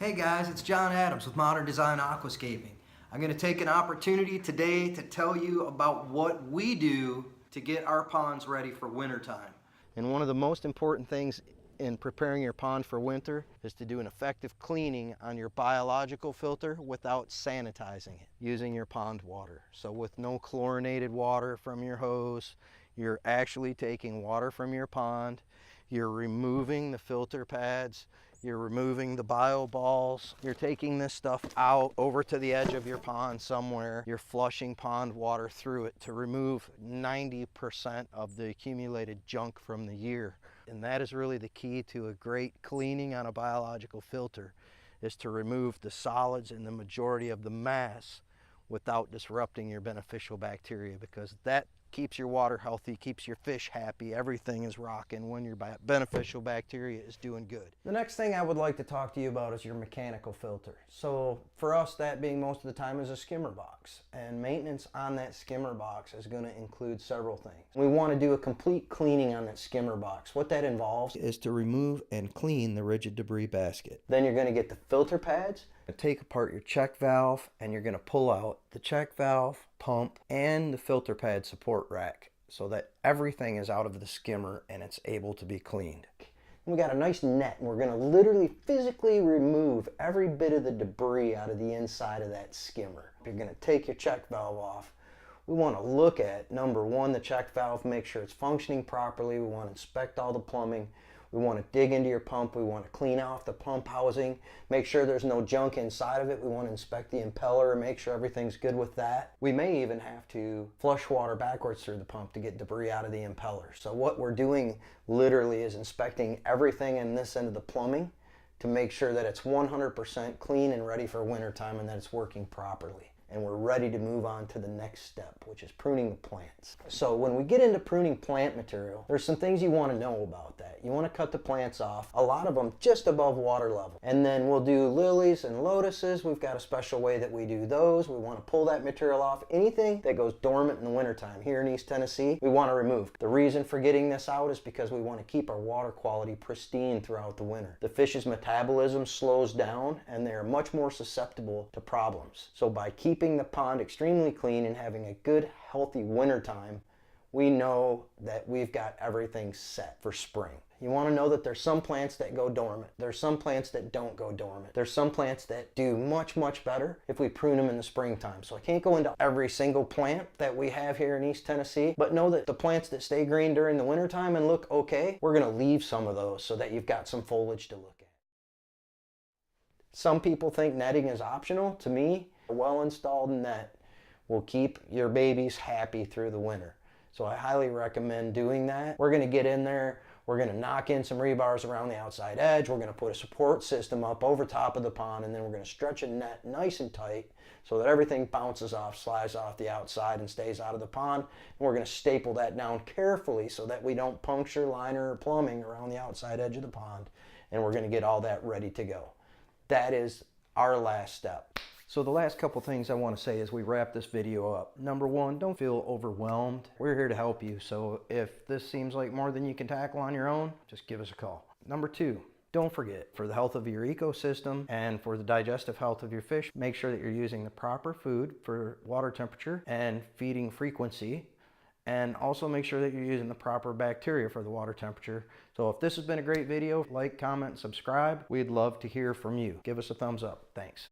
Hey guys, it's John Adams with Modern Design Aquascaping. I'm going to take an opportunity today to tell you about what we do to get our ponds ready for wintertime. And one of the most important things in preparing your pond for winter is to do an effective cleaning on your biological filter without sanitizing it using your pond water. So with no chlorinated water from your hose, you're actually taking water from your pond, you're removing the filter pads, you're removing the bio balls, you're taking this stuff out over to the edge of your pond somewhere, you're flushing pond water through it to remove 90% of the accumulated junk from the year. And that is really the key to a great cleaning on a biological filter, is to remove the solids and the majority of the mass without disrupting your beneficial bacteria, because that keeps your water healthy, keeps your fish happy, everything is rocking when your beneficial bacteria is doing good. The next thing I would like to talk to you about is your mechanical filter. So for us, that being most of the time is a skimmer box, and maintenance on that skimmer box is going to include several things. We want to do a complete cleaning on that skimmer box. What that involves is to remove and clean the rigid debris basket. Then you're going to get the filter pads, take apart your check valve, and you're going to pull out the check valve, pump, and the filter pad support rack so that everything is out of the skimmer and it's able to be cleaned. We got a nice net, and we're going to literally physically remove every bit of the debris out of the inside of that skimmer. You're going to take your check valve off. We want to look at, number one, the check valve, make sure it's functioning properly. We want to inspect all the plumbing. We want to dig into your pump. We want to clean off the pump housing, make sure there's no junk inside of it. We want to inspect the impeller and make sure everything's good with that. We may even have to flush water backwards through the pump to get debris out of the impeller. So what we're doing literally is inspecting everything in this end of the plumbing to make sure that it's 100% clean and ready for wintertime and that it's working properly. And we're ready to move on to the next step, which is pruning the plants. So when we get into pruning plant material, there's some things you want to know about that. You want to cut the plants off, a lot of them just above water level. And then we'll do lilies and lotuses. We've got a special way that we do those. We want to pull that material off. Anything that goes dormant in the wintertime here in East Tennessee, we want to remove. The reason for getting this out is because we want to keep our water quality pristine throughout the winter. The fish's metabolism slows down and they're much more susceptible to problems. So by keeping the pond extremely clean and having a good, healthy winter time, we know that we've got everything set for spring. You want to know that there's some plants that go dormant. There's some plants that don't go dormant. There's some plants that do much, much better if we prune them in the springtime. So I can't go into every single plant that we have here in East Tennessee, but know that the plants that stay green during the wintertime and look okay, we're going to leave some of those so that you've got some foliage to look at. Some people think netting is optional. To me, a well-installed net will keep your babies happy through the winter. So I highly recommend doing that. We're going to get in there. We're going to knock in some rebars around the outside edge. We're going to put a support system up over top of the pond, and then we're going to stretch a net nice and tight so that everything bounces off, slides off the outside and stays out of the pond. And we're going to staple that down carefully so that we don't puncture liner or plumbing around the outside edge of the pond. And we're going to get all that ready to go. That is our last step. So the last couple things I want to say as we wrap this video up. Number one, don't feel overwhelmed. We're here to help you. So if this seems like more than you can tackle on your own, just give us a call. Number two, don't forget, for the health of your ecosystem and for the digestive health of your fish, make sure that you're using the proper food for water temperature and feeding frequency. And also make sure that you're using the proper bacteria for the water temperature. So if this has been a great video, like, comment, subscribe. We'd love to hear from you. Give us a thumbs up. Thanks.